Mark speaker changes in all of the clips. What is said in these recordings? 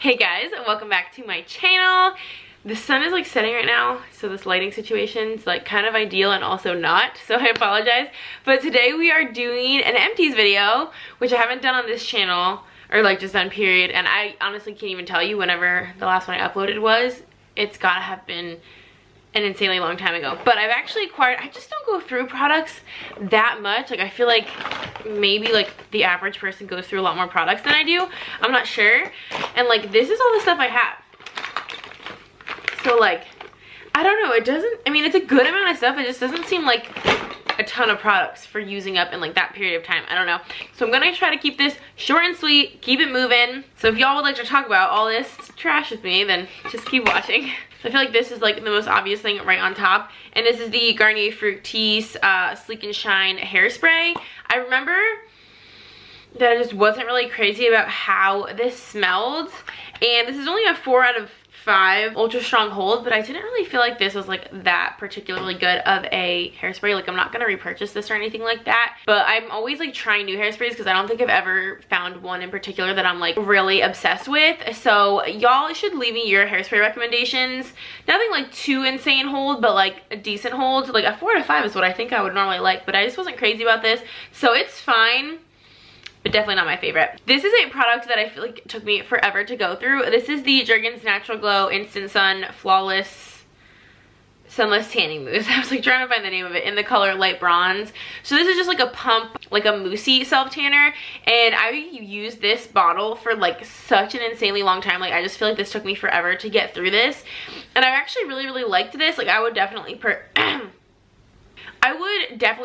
Speaker 1: Hey guys, welcome back to my channel. The sun is like setting right now, so this lighting situation is like kind of ideal and also not, so I apologize. But today we are doing an empties video, which I haven't done on this channel, or like just done period, and I honestly can't even tell you whenever the last one I uploaded was. It's gotta have been an insanely long time ago. But I've actually acquired, I just don't go through products that much. Like I feel like maybe like the average person goes through a lot more products than I do. I'm not sure. And like this is all the stuff I have. So like, I don't know, it doesn't, I mean it's a good amount of stuff, it just doesn't seem like a ton of products for using up in like that period of time. I don't know. So I'm gonna try to keep this short and sweet, keep it moving. So if y'all would like to talk about all this trash with me, then just keep watching. So I feel like this is like the most obvious thing right on top. And this is the Garnier Fructis Sleek and Shine Hairspray. I remember that I just wasn't really crazy about how this smelled. And this is only a 4 out of 5 ultra strong hold, but I didn't really feel like this was like that particularly good of a hairspray. Like I'm not gonna repurchase this or anything like that, but I'm always like trying new hairsprays because I don't think I've ever found one in particular that I'm like really obsessed with. So y'all should leave me your hairspray recommendations. Nothing like too insane hold, but like a decent hold. Like a 4 out of 5 is what I think I would normally like, but I just wasn't crazy about this, so it's fine, but definitely not my favorite. This is a product that I feel like it took me forever to go through. This is the Jergens Natural Glow Instant Sun Flawless Sunless Tanning Mousse. I was like trying to find the name of it, in the color light bronze. So this is just like a pump, like a moussey self tanner, and I used this bottle for like such an insanely long time. Like I just feel like this took me forever to get through this, and I actually really liked this. Like I would definitely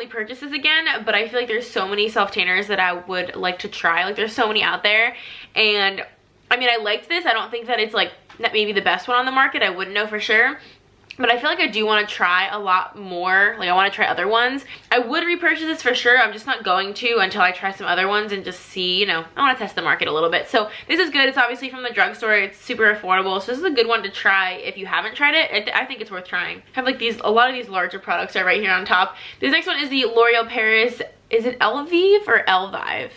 Speaker 1: purchase this again, but I feel like there's so many self-tanners that I would like to try. Like there's so many out there, and I mean I liked this. I don't think that it's like that maybe the best one on the market. I wouldn't know for sure, but I feel like I do want to try a lot more. Like I want to try other ones. I would repurchase this for sure. I'm just not going to until I try some other ones and just see, you know, I want to test the market a little bit. So this is good. It's obviously from the drugstore. It's super affordable. So this is a good one to try if you haven't tried it. I think it's worth trying. I have like a lot of these larger products are right here on top. This next one is the L'Oreal Paris. Is it Elvive or Elvive?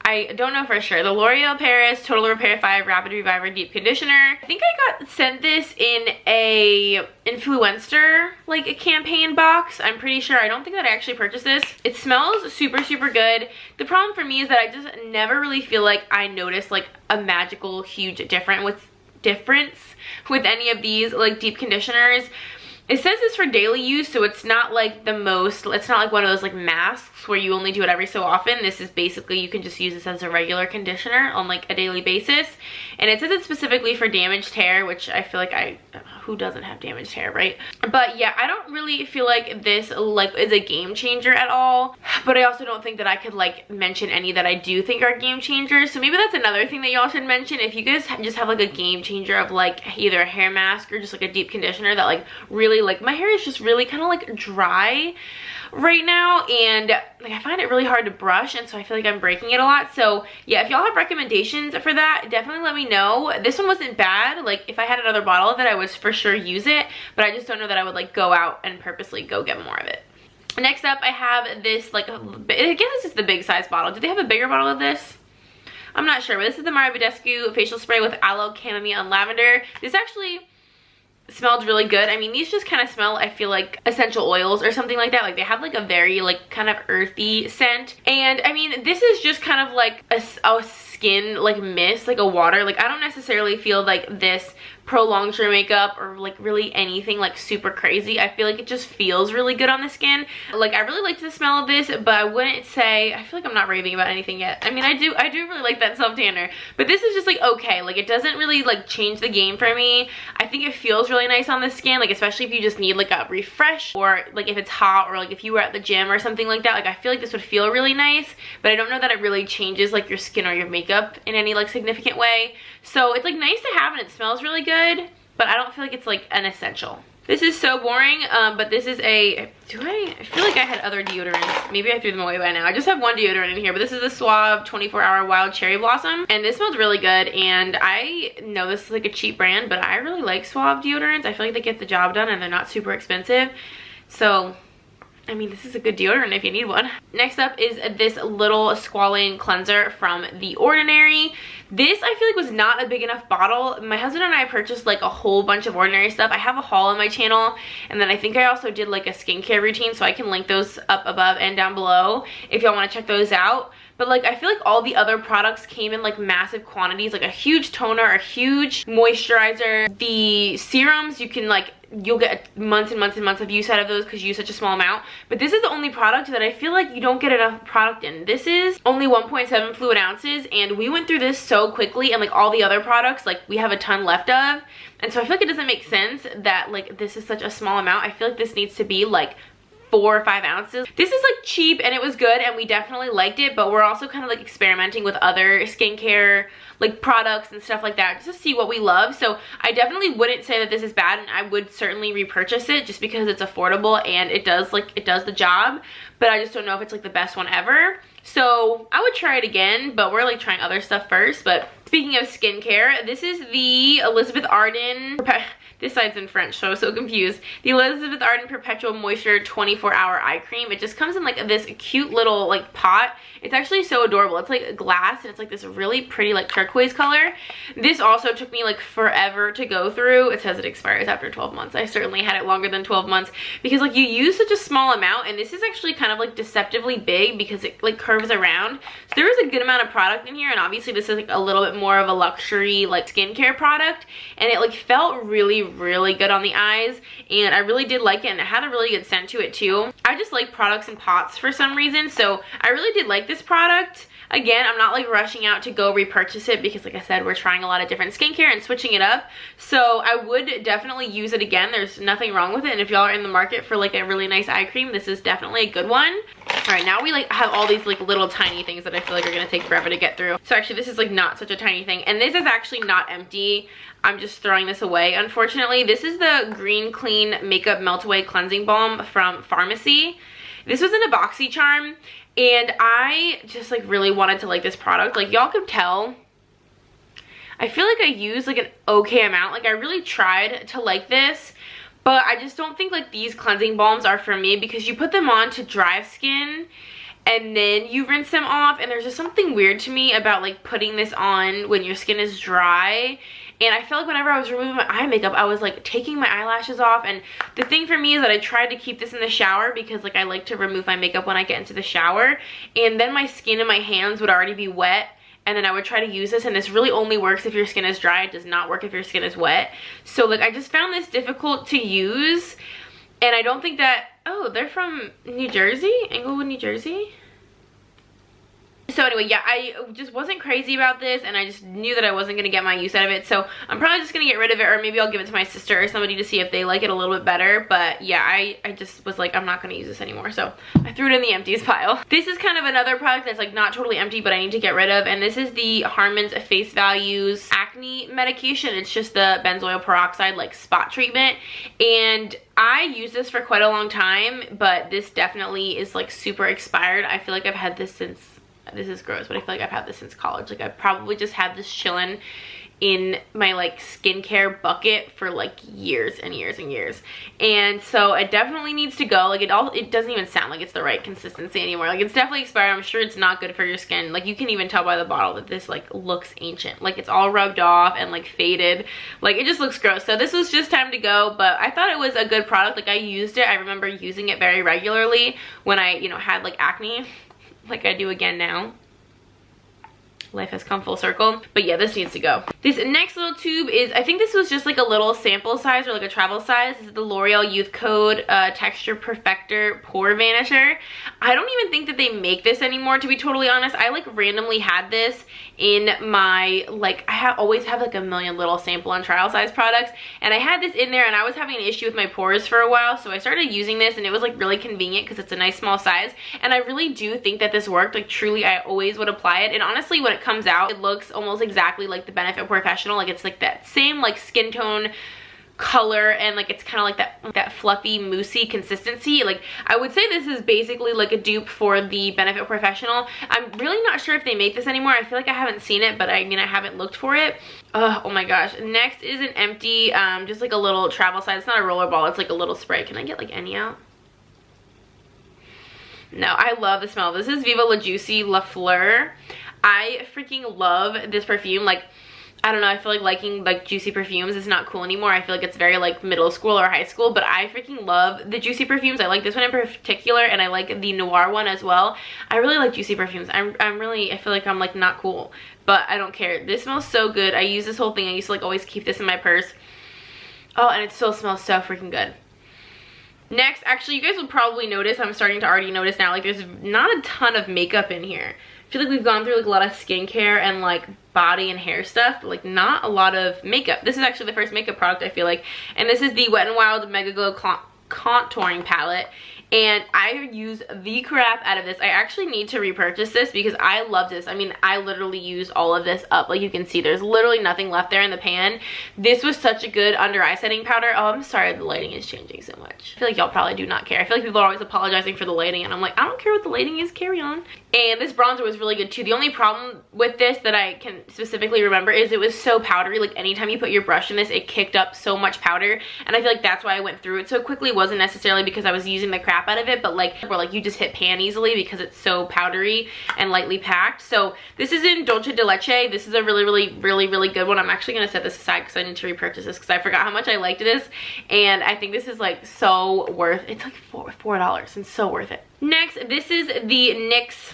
Speaker 1: I don't know for sure. The L'Oreal Paris Total Repair 5 Rapid Reviver Deep Conditioner. I think I got sent this in a influencer like a campaign box. I'm pretty sure. I don't think that I actually purchased this. It smells super good. The problem for me is that I just never really feel like I notice like a magical huge difference with any of these like deep conditioners. It says it's for daily use, so it's not like it's not like one of those like masks where you only do it every so often. This is basically, you can just use this as a regular conditioner on like a daily basis. And it says it's specifically for damaged hair, which I feel like who doesn't have damaged hair, right? But yeah, I don't really feel like this like is a game changer at all, but I also don't think that I could like mention any that I do think are game changers. So maybe that's another thing that y'all should mention. If you guys just have like a game changer of like either a hair mask or just like a deep conditioner that like really, like my hair is just really kind of like dry right now, and like I find it really hard to brush, and so I feel like I'm breaking it a lot. So yeah, if y'all have recommendations for that, definitely let me know. This one wasn't bad. Like if I had another bottle of it, I would for sure use it, but I just don't know that I would like go out and purposely go get more of it. Next up, I have this like, again, this is the big size bottle. Do they have a bigger bottle of this? I'm not sure, but this is the Mario Badescu facial spray with aloe, chamomile, and lavender. This actually smelled really good. I mean, these just kind of smell, I feel like essential oils or something like that. Like they have like a very like kind of earthy scent, and I mean this is just kind of like a skin like mist, like a water. Like I don't necessarily feel like this prolongs your makeup or like really anything like super crazy. I feel like it just feels really good on the skin. Like I really like the smell of this, but I wouldn't say, I feel like I'm not raving about anything yet. I mean I do really like that self tanner, but this is just like okay. Like it doesn't really like change the game for me. I think it feels really nice on the skin, like especially if you just need like a refresh, or like if it's hot, or like if you were at the gym or something like that. Like I feel like this would feel really nice, but I don't know that it really changes like your skin or your makeup in any like significant way. So it's like nice to have, and it smells really good, but I don't feel like it's like an essential. This is so boring, but this is I feel like I had other deodorants. Maybe I threw them away by now. I just have one deodorant in here, but this is the Suave 24-Hour Wild Cherry Blossom, and this smells really good. And I know this is like a cheap brand, but I really like Suave deodorants. I feel like they get the job done, and they're not super expensive. So I mean, this is a good deodorant if you need one. Next up is this little squalane cleanser from The Ordinary. This I feel like was not a big enough bottle. My husband and I purchased like a whole bunch of Ordinary stuff. I have a haul on my channel, and then I think I also did like a skincare routine, so I can link those up above and down below if y'all want to check those out. But like, I feel like all the other products came in like massive quantities, like a huge toner, a huge moisturizer. The serums, you can like, you'll get months and months and months of use out of those because you use such a small amount. But this is the only product that I feel like you don't get enough product in. This is only 1.7 fluid ounces, and we went through this so quickly, and like all the other products, like we have a ton left of. And so I feel like it doesn't make sense that like this is such a small amount. I feel like this needs to be like 4 or 5 ounces. This is like cheap and it was good and we definitely liked it, but we're also kind of like experimenting with other skincare like products and stuff like that just to see what we love. So I definitely wouldn't say that this is bad, and I would certainly repurchase it just because it's affordable and it does the job, but I just don't know if it's like the best one ever. So I would try it again, but we're like trying other stuff first. But speaking of skincare, this is the Elizabeth Arden, this side's in French, so I was so confused. The Elizabeth Arden Perpetual Moisture 24-Hour Eye Cream. It just comes in like this cute little like pot. It's actually so adorable. It's like glass and it's like this really pretty like turquoise color. This also took me like forever to go through. It says it expires after 12 months. I certainly had it longer than 12 months because like you use such a small amount, and this is actually kind of like deceptively big because it like curves around. So there is a good amount of product in here, and obviously this is like a little bit more of a luxury like skincare product, and it like felt really good on the eyes, and I really did like it, and it had a really good scent to it too. I just like products in pots for some reason, so I really did like this product. Again, I'm not like rushing out to go repurchase it because like I said, we're trying a lot of different skincare and switching it up. So I would definitely use it again. There's nothing wrong with it. And if y'all are in the market for like a really nice eye cream, this is definitely a good one. All right, now we like have all these like little tiny things that I feel like are gonna take forever to get through. So actually this is like not such a tiny thing. And this is actually not empty. I'm just throwing this away, unfortunately. This is the Green Clean Makeup Melt Away Cleansing Balm from Pharmacy. This was in a BoxyCharm, and I just like really wanted to like this product. Like y'all could tell, I feel like I used like an okay amount. Like I really tried to like this, but I just don't think like these cleansing balms are for me because you put them on to dry skin and then you rinse them off, and there's just something weird to me about like putting this on when your skin is dry. And I felt like whenever I was removing my eye makeup, I was like taking my eyelashes off. And the thing for me is that I tried to keep this in the shower because like I like to remove my makeup when I get into the shower, and then my skin and my hands would already be wet, and then I would try to use this, and this really only works if your skin is dry. It does not work if your skin is wet. So like I just found this difficult to use, and I don't think that, oh, they're from New Jersey, Englewood, New Jersey. So anyway, yeah, I just wasn't crazy about this, and I just knew that I wasn't going to get my use out of it. So I'm probably just going to get rid of it, or maybe I'll give it to my sister or somebody to see if they like it a little bit better. But yeah, I just was like, I'm not going to use this anymore. So I threw it in the empties pile. This is kind of another product that's like not totally empty, but I need to get rid of. And this is the Harmon's Face Values Acne Medication. It's just the benzoyl peroxide like spot treatment. And I used this for quite a long time, but this definitely is like super expired. I feel like I've had this since, this is gross, but I feel like I've had this since college. Like I've probably just had this chilling in my like skincare bucket for like years and years and years. And so it definitely needs to go. Like it doesn't even sound like it's the right consistency anymore. Like it's definitely expired. I'm sure it's not good for your skin. Like you can even tell by the bottle that this like looks ancient. Like it's all rubbed off and like faded. Like it just looks gross. So this was just time to go, but I thought it was a good product. Like I used it. I remember using it very regularly when I, you know, had like acne, like I do again now. Life has come full circle. But yeah, this needs to go. This next little tube is, I think this was just like a little sample size or like a travel size. This is the L'Oreal Youth Code Texture Perfector Pore Vanisher. I don't even think that they make this anymore, to be totally honest. I like randomly had this in my, like, I always have like a million little sample and trial size products, and I had this in there, and I was having an issue with my pores for a while, so I started using this, and it was like really convenient because it's a nice small size. And I really do think that this worked. Like truly, I always would apply it, and honestly when it comes out, it looks almost exactly like the Benefit Professional. Like it's like that same like skin tone color, and like it's kind of like that fluffy moussey consistency. Like I would say this is basically like a dupe for the Benefit Professional. I'm really not sure if they make this anymore. I feel like I haven't seen it, but I mean I haven't looked for it. Oh my gosh. Next is an empty just like a little travel size. It's not a roller ball, it's like a little spray. Can I get like any out? No, I love the smell. This is Viva La Juicy La Fleur. I freaking love this perfume. Like, I don't know, I feel like liking like juicy perfumes is not cool anymore. I feel like it's very like middle school or high school, but I freaking love the juicy perfumes. I like this one in particular, and I like the Noir one as well. I really like juicy perfumes. I feel like I'm like not cool, but I don't care. This smells so good. I use this whole thing. I used to like always keep this in my purse. Oh, and it still smells so freaking good. Next, actually, you guys will probably notice, I'm starting to already notice now, like there's not a ton of makeup in here. I feel like we've gone through like a lot of skincare and like body and hair stuff, but like not a lot of makeup. This is actually the first makeup product I feel like, and this is the Wet n Wild Mega Glow Contouring Palette. And I use the crap out of this. I actually need to repurchase this because I love this. I mean, I literally use all of this up. Like you can see, there's literally nothing left there in the pan. This was such a good under eye setting powder. Oh, I'm sorry the lighting is changing so much. I feel like y'all probably do not care. I feel like people are always apologizing for the lighting, and I'm like, I don't care what the lighting is, carry on. And this bronzer was really good too. The only problem with this that I can specifically remember is it was so powdery. Like anytime you put your brush in this, it kicked up so much powder, and I feel like that's why I went through it so quickly. It wasn't necessarily because I was using the crap out of it, but like where like you just hit pan easily because it's so powdery and lightly packed. So this is in Dolce de Leche. This is a really good one. I'm actually gonna set this aside because I need to repurchase this because I forgot how much I liked this, and I think this is like so worth. It's like $4 and so worth it. Next, this is the NYX.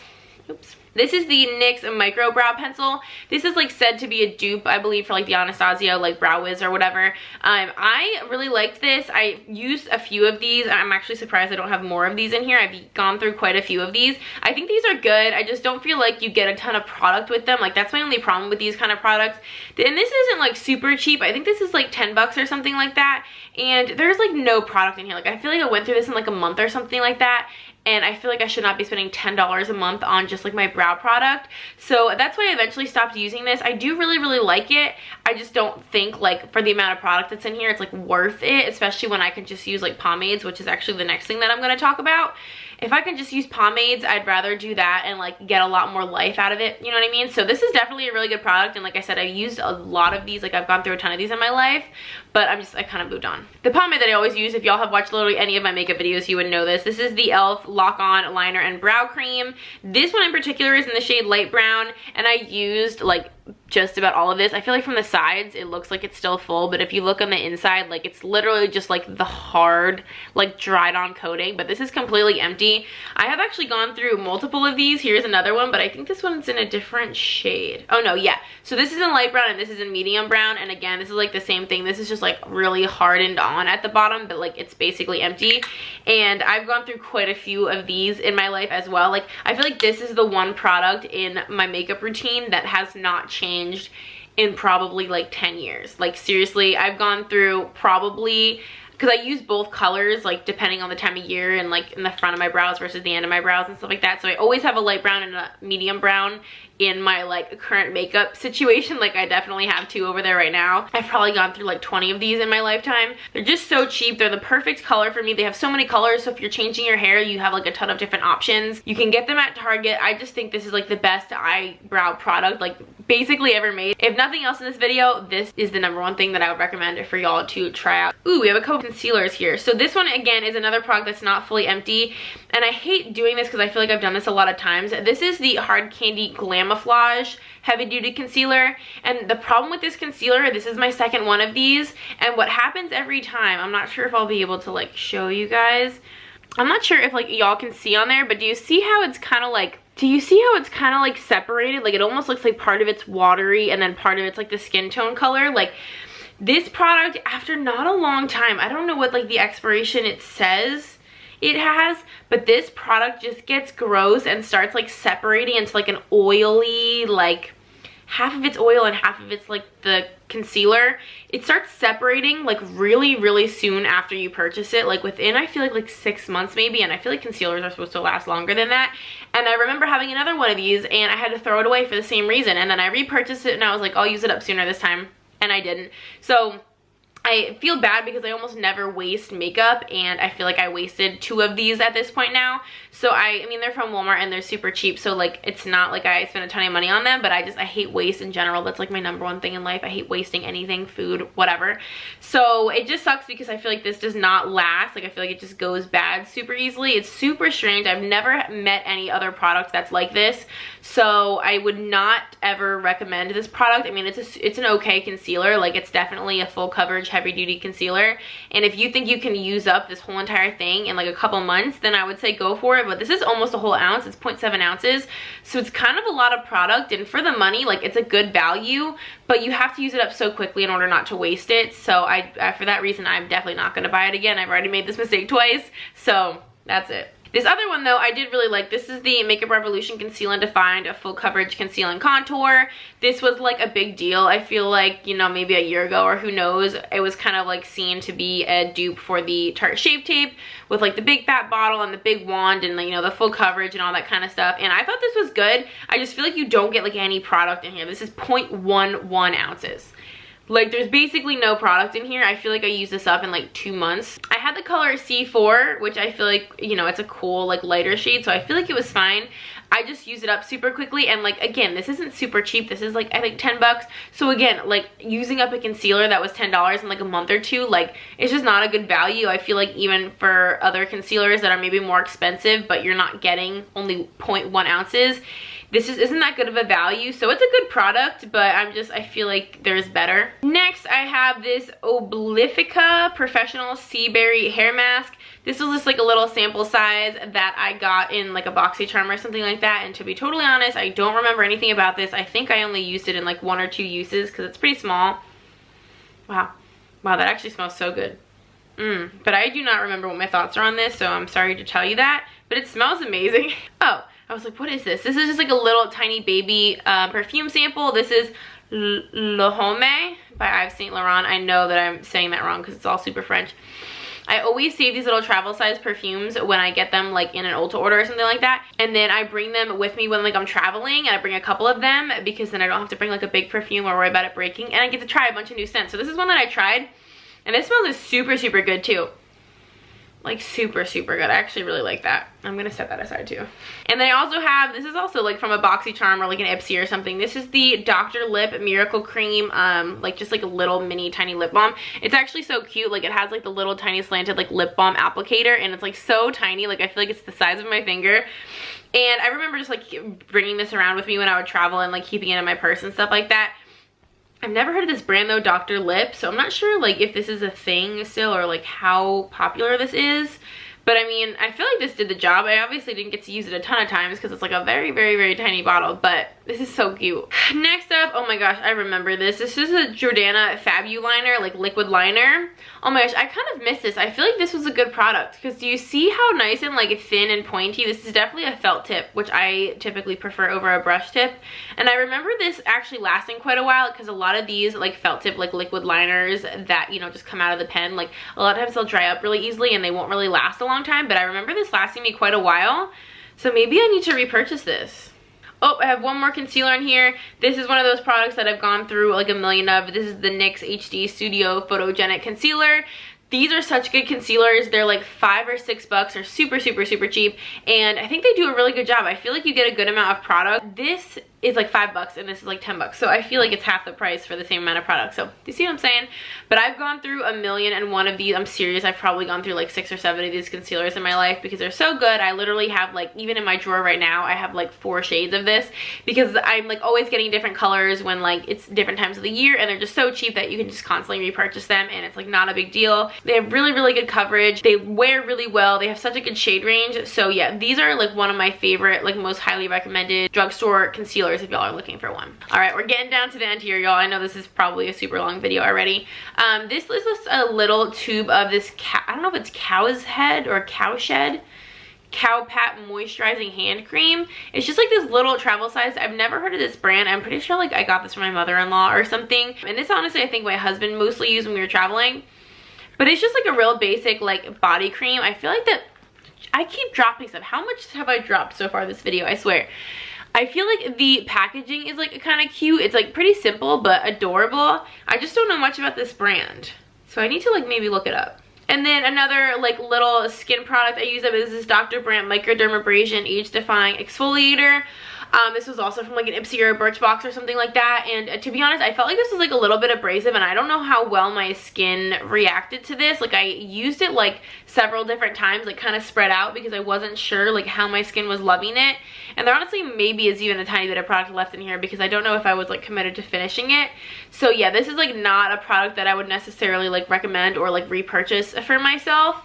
Speaker 1: Oops. This is the NYX Micro Brow Pencil. This is like said to be a dupe, I believe, for like the Anastasia like Brow Wiz or whatever. I really liked this. I used a few of these. I'm actually surprised I don't have more of these in here. I've gone through quite a few of these. I think these are good. I just don't feel like you get a ton of product with them. Like that's my only problem with these kind of products. And this isn't like super cheap. I think this is like 10 bucks or something like that. And there's like no product in here. Like I feel like I went through this in like a month or something like that. And I feel like I should not be spending $10 a month on just like my brow product. So that's why I eventually stopped using this. I do really like it. I just don't think like for the amount of product that's in here, it's like worth it, especially when I can just use like pomades, which is actually the next thing that I'm going to talk about. If I can just use pomades, I'd rather do that and like get a lot more life out of it, you know what I mean? So this is definitely a really good product, and like I said, I used a lot of these. Like I've gone through a ton of these in my life, but I kind of moved on. The pomade that I always use, if y'all have watched literally any of my makeup videos, you would know this. This is the e.l.f. Lock On Liner and Brow Cream. This one in particular is in the shade Light Brown, and I used like just about all of this. I feel like from the sides it looks like it's still full, but if you look on the inside, like it's literally just like the hard like dried on coating, but this is completely empty. I have actually gone through multiple of these. Here's another one, but I think this one's in a different shade. Oh no, yeah, so this is in light brown and this is in medium brown, and again this is like the same thing. This is just like really hardened on at the bottom, but like it's basically empty. And I've gone through quite a few of these in my life as well. Like I feel like this is the one product in my makeup routine that has not changed in probably like 10 years. Like seriously, I've gone through probably, because I use both colors like depending on the time of year and like in the front of my brows versus the end of my brows and stuff like that. So I always have a light brown and a medium brown in my like current makeup situation. Like I definitely have two over there right now. I've probably gone through like 20 of these in my lifetime. They're just so cheap. They're the perfect color for me. They have so many colors, so if you're changing your hair, you have like a ton of different options. You can get them at Target. I just think this is like the best eyebrow product like basically ever made. If nothing else in this video, this is the #1 thing that I would recommend for y'all to try out. Ooh, we have a couple concealers here. So this one again is another product that's not fully empty, and I hate doing this because I feel like I've done this a lot of times. This is the Hard Candy Glamouflage Heavy Duty Concealer, and the problem with this concealer, this is my second one of these, and what happens every time, I'm not sure if I'll be able to like show you guys. I'm not sure if like y'all can see on there, but do you see how it's kind of like, separated? Like it almost looks like part of it's watery and then part of it's like the skin tone color. Like this product, after not a long time, I don't know what like the expiration it says it has, but this product just gets gross and starts like separating into like an oily, like half of it's oil and half of it's like the concealer. It starts separating like really soon after you purchase it, like within I feel like 6 months maybe, and I feel like concealers are supposed to last longer than that. And I remember having another one of these and I had to throw it away for the same reason, and then I repurchased it and I was like, I'll use it up sooner this time, and I didn't. So I feel bad because I almost never waste makeup, and I feel like I wasted 2 of these at this point now. So I mean, they're from Walmart and they're super cheap, so like it's not like I spent a ton of money on them, but I hate waste in general. That's like my #1 thing in life. I hate wasting anything, food, whatever. So it just sucks because I feel like this does not last. Like I feel like it just goes bad super easily. It's super strange. I've never met any other product that's like this, so I would not ever recommend this product. I mean, it's an okay concealer. Like it's definitely a full coverage heavy duty concealer, and if you think you can use up this whole entire thing in like a couple months, then I would say go for it. But this is almost a whole ounce. It's 0.7 ounces, so it's kind of a lot of product, and for the money, like it's a good value, but you have to use it up so quickly in order not to waste it. So I for that reason, I'm definitely not going to buy it again. I've already made this mistake twice, so that's it. This other one though, I did really like. This is the Makeup Revolution Conceal and Define, a full coverage conceal and contour. This was like a big deal. I feel like, you know, maybe a year ago or who knows, it was kind of like seen to be a dupe for the Tarte Shape Tape with like the big fat bottle and the big wand and, you know, the full coverage and all that kind of stuff. And I thought this was good. I just feel like you don't get like any product in here. This is 0.11 ounces. Like there's basically no product in here. I feel like I used this up in like 2 months. I had the color C4, which I feel like, you know, it's a cool like lighter shade, so I feel like it was fine. I just used it up super quickly, and like again, this isn't super cheap. This is like I think 10 bucks. So again, like using up a concealer that was $10 in like a month or two, like it's just not a good value. I feel like even for other concealers that are maybe more expensive, but you're not getting only 0.1 ounces, this isn't that good of a value. So it's a good product, but I feel like there's better. Next, I have this Oblifica Professional Sea Berry Hair Mask. This was just like a little sample size that I got in like a BoxyCharm or something like that. And to be totally honest, I don't remember anything about this. I think I only used it in like 1 or 2 uses because it's pretty small. Wow. Wow, that actually smells so good. But I do not remember what my thoughts are on this, so I'm sorry to tell you that. But it smells amazing. Oh, I was like, what is this? This is just like a little tiny baby perfume sample. This is L'Homme by Yves Saint Laurent. I know that I'm saying that wrong because it's all super French. I always save these little travel size perfumes when I get them like in an Ulta order or something like that. And then I bring them with me when like I'm traveling, and I bring a couple of them because then I don't have to bring like a big perfume or worry about it breaking. And I get to try a bunch of new scents. So this is one that I tried, and this smells super, super good too. Like super, super good. I actually really like that. I'm gonna set that aside too. And then I also have, this is also like from a BoxyCharm or like an Ipsy or something. This is the Dr. Lip Miracle Cream, like just like a little mini tiny lip balm. It's actually so cute. Like it has like the little tiny slanted like lip balm applicator, and it's like so tiny. Like I feel like it's the size of my finger. And I remember just like bringing this around with me when I would travel and like keeping it in my purse and stuff like that. I've never heard of this brand though, Dr. Lip, so I'm not sure like if this is a thing still or like how popular this is. But I mean, I feel like this did the job. I obviously didn't get to use it a ton of times because it's like a very, very, very tiny bottle, but this is so cute. Next up, oh my gosh, I remember this. This is a Jordana Fabu liner, like liquid liner. Oh my gosh, I kind of miss this. I feel like this was a good product because do you see how nice and like thin and pointy? This is definitely a felt tip, which I typically prefer over a brush tip. And I remember this actually lasting quite a while because a lot of these like felt tip, like liquid liners that, you know, just come out of the pen, like a lot of times they'll dry up really easily and they won't really last a long time. But I remember this lasting me quite a while. So maybe I need to repurchase this. Oh, I have one more concealer in here. This is one of those products that I've gone through like a million of. This is the NYX HD Studio Photogenic Concealer. These are such good concealers. They're like $5 or $6. They're super, super, super cheap. And I think they do a really good job. I feel like you get a good amount of product. This is like $5 and this is like $10. So I feel like it's half the price for the same amount of product. So do you see what I'm saying? But I've gone through a million and one of these. I'm serious. I've probably gone through like 6 or 7 of these concealers in my life because they're so good. I literally have like, even in my drawer right now, I have like 4 shades of this because I'm like always getting different colors when like it's different times of the year, and they're just so cheap that you can just constantly repurchase them and it's like not a big deal. They have really, really good coverage. They wear really well. They have such a good shade range. So yeah, these are like one of my favorite, like most highly recommended drugstore concealers if y'all are looking for one. All right, we're getting down to the end here, y'all. I know this is probably a super long video already. This is just a little tube of this, I don't know if it's cow's head or cowshed, Cowpat moisturizing hand cream. It's just like this little travel size. I've never heard of this brand. I'm pretty sure like I got this from my mother-in-law or something. And this honestly I think my husband mostly used when we were traveling. But it's just like a real basic like body cream. I feel like that I keep dropping stuff. How much have I dropped so far this video? I swear. I feel like the packaging is like kind of cute. It's like pretty simple but adorable. I just don't know much about this brand. So I need to like maybe look it up. And then another like little skin product I use up is this Dr. Brandt Microdermabrasion Age Defying Exfoliator. This was also from like an Ipsy or a Birchbox or something like that, and to be honest, I felt like this was like a little bit abrasive, and I don't know how well my skin reacted to this. Like I used it like several different times, like kind of spread out, because I wasn't sure like how my skin was loving it. And there honestly maybe is even a tiny bit of product left in here, because I don't know if I was like committed to finishing it. So yeah, this is like not a product that I would necessarily like recommend or like repurchase for myself.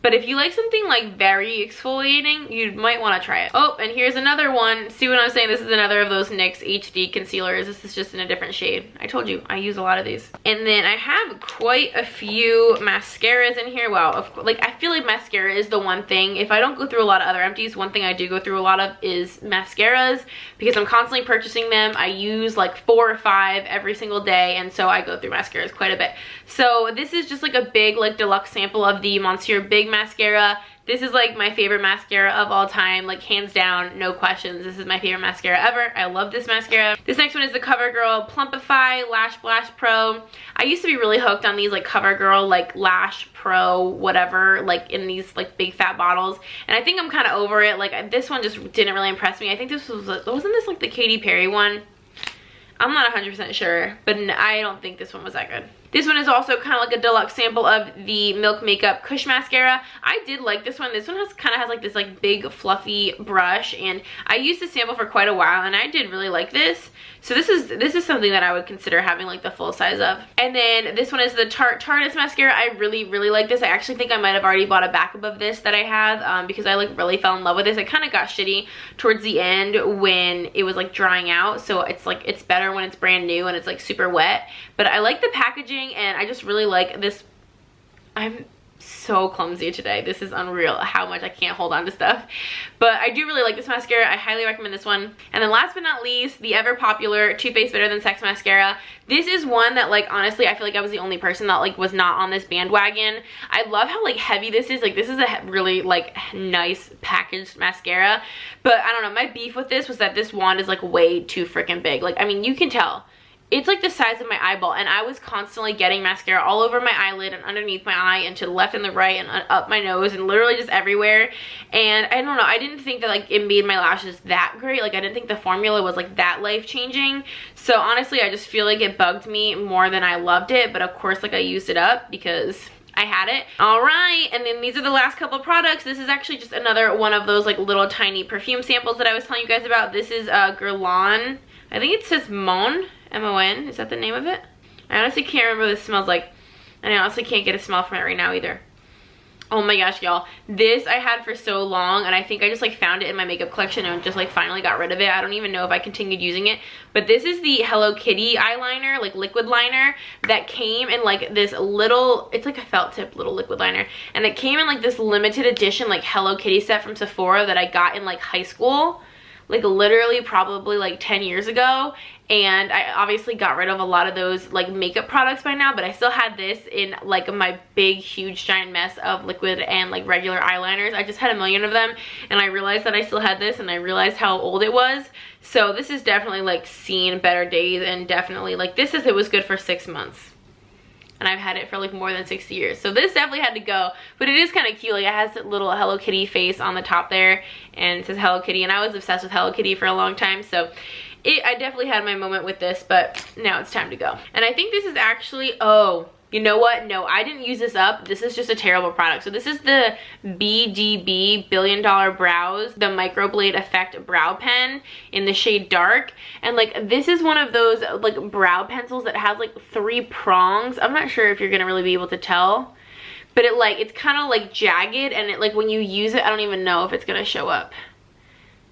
Speaker 1: But if you like something like very exfoliating, you might want to try it. Oh, and here's another one. See what I'm saying? This is another of those NYX HD concealers. This is just in a different shade. I told you, I use a lot of these. And then I have quite a few mascaras in here. Wow, like I feel like mascara is the one thing. If I don't go through a lot of other empties, one thing I do go through a lot of is mascaras, because I'm constantly purchasing them. I use like 4 or 5 every single day, and so I go through mascaras quite a bit. So this is just like a big like deluxe sample of the Monsieur Big mascara. This is like my favorite mascara of all time, like hands down, no questions. This is my favorite mascara ever. I love this mascara. This next one is the CoverGirl Plumpify Lash Blast Pro. I used to be really hooked on these like CoverGirl like Lash Pro whatever, like in these like big fat bottles, and I think I'm kind of over it. Like this one just didn't really impress me. I think this was, wasn't this like the Katy Perry one? I'm not 100% sure, but I don't think this one was that good. This one is also kind of like a deluxe sample of the Milk Makeup Kush Mascara. I did like this one. This one kind of has like this like big fluffy brush, and I used this sample for quite a while, and I did really like this. So this is something that I would consider having like the full size of. And then this one is the Tarte's Mascara. I really like this. I actually think I might have already bought a backup of this that I have, because I like really fell in love with this. It kind of got shitty towards the end when it was like drying out. So it's like, it's better when it's brand new and it's like super wet. But I like the packaging, and I just really like this. I'm so clumsy today. This is unreal how much I can't hold on to stuff. But I do really like this mascara. I highly recommend this one. And then last but not least, the ever popular Too Faced Better Than Sex mascara. This is one that like honestly I feel like I was the only person that like was not on this bandwagon. I love how like heavy this is. Like this is a really like nice packaged mascara. But I don't know, my beef with this was that this wand is like way too freaking big. Like I mean, you can tell. It's like the size of my eyeball, and I was constantly getting mascara all over my eyelid and underneath my eye and to the left and the right and up my nose and literally just everywhere. And I don't know, I didn't think that like it made my lashes that great. Like I didn't think the formula was like that life-changing. So honestly, I just feel like it bugged me more than I loved it. But of course, like I used it up because I had it. All right, and then these are the last couple of products. This is actually just another one of those like little tiny perfume samples that I was telling you guys about. This is Guerlain. I think it says Mon. M-O-N, is that the name of it? I honestly can't remember what this smells like, and I honestly can't get a smell from it right now either. Oh my gosh, y'all, this I had for so long, and I think I just like found it in my makeup collection and just like finally got rid of it. I don't even know if I continued using it, but this is the Hello Kitty eyeliner, like liquid liner, that came in like this little, it's like a felt tip little liquid liner, and it came in like this limited edition like Hello Kitty set from Sephora that I got in like high school, like literally probably like 10 years ago. And I obviously got rid of a lot of those like makeup products by now, but I still had this in like my big huge giant mess of liquid and like regular eyeliners. I just had a million of them, and I realized that I still had this, and I realized how old it was. So this is definitely like seen better days, and definitely like this is, it was good for 6 months. And I've had it for like more than 6 years. So this definitely had to go. But it is kind of cute. Like it has a little Hello Kitty face on the top there. And it says Hello Kitty. And I was obsessed with Hello Kitty for a long time. So I definitely had my moment with this. But now it's time to go. And I think this is actually, oh, you know what? No, I didn't use this up. This is just a terrible product. So this is the BDB Billion Dollar Brows, the Microblade Effect Brow Pen in the shade Dark. And like this is one of those like brow pencils that has like 3 prongs. I'm not sure if you're gonna really be able to tell, but it like, it's kind of like jagged, and it like when you use it, I don't even know if it's gonna show up.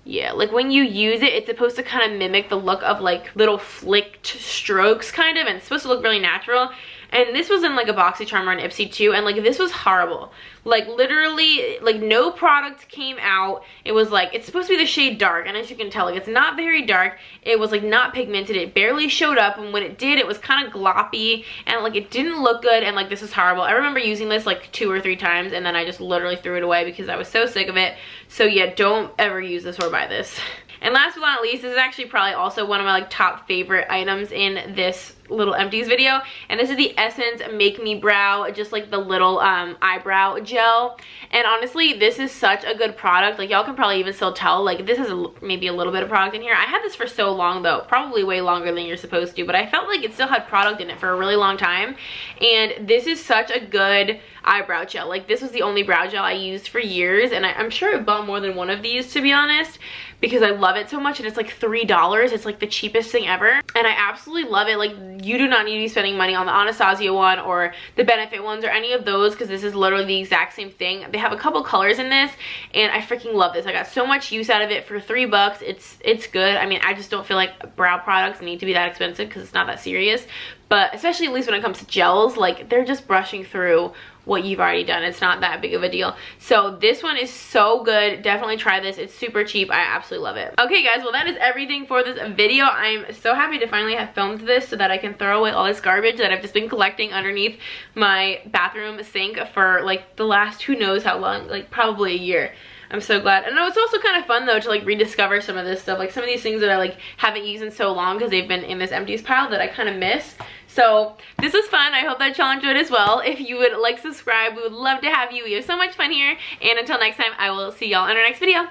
Speaker 1: Yeah, like when you use it, it's supposed to kind of mimic the look of like little flicked strokes kind of, and it's supposed to look really natural. And this was in like a BoxyCharm or an Ipsy too, and like this was horrible. Like literally, like no product came out. It was like, it's supposed to be the shade Dark, and as you can tell, like it's not very dark. It was like not pigmented. It barely showed up, and when it did, it was kind of gloppy, and like it didn't look good, and like this is horrible. I remember using this like 2 or 3 times, and then I just literally threw it away because I was so sick of it. So yeah, don't ever use this or buy this. And last but not least, this is actually probably also one of my like top favorite items in this little empties video. And this is the Essence Make Me Brow, just like the little eyebrow gel. And honestly, this is such a good product. Like, y'all can probably even still tell, like, this is maybe a little bit of product in here. I had this for so long though, probably way longer than you're supposed to, but I felt like it still had product in it for a really long time. And this is such a good eyebrow gel. Like, this was the only brow gel I used for years, and I'm sure I bought more than one of these, to be honest, because I love it so much. And it's like $3. It's like the cheapest thing ever, and I absolutely love it. Like, you do not need to be spending money on the Anastasia one or the Benefit ones or any of those, because this is literally the exact same thing. They have a couple colors in this, and I freaking love this. I got so much use out of it for $3. It's good. I mean, I just don't feel like brow products need to be that expensive because it's not that serious, but especially at least when it comes to gels, like, they're just brushing through what you've already done. It's not that big of a deal. So this one is so good. Definitely try this. It's super cheap. I absolutely love it. Okay guys, well that is everything for this video. I'm so happy to finally have filmed this so that I can throw away all this garbage that I've just been collecting underneath my bathroom sink for like the last who knows how long, like probably a year. I'm so glad. And it's also kind of fun though to like rediscover some of this stuff, like some of these things that I like haven't used in so long because they've been in this empties pile that I kind of miss. So this was fun. I hope that y'all enjoyed as well. If you would like, subscribe, we would love to have you. We have so much fun here. And until next time, I will see y'all in our next video.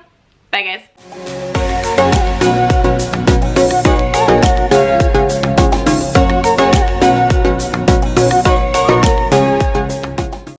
Speaker 1: Bye guys.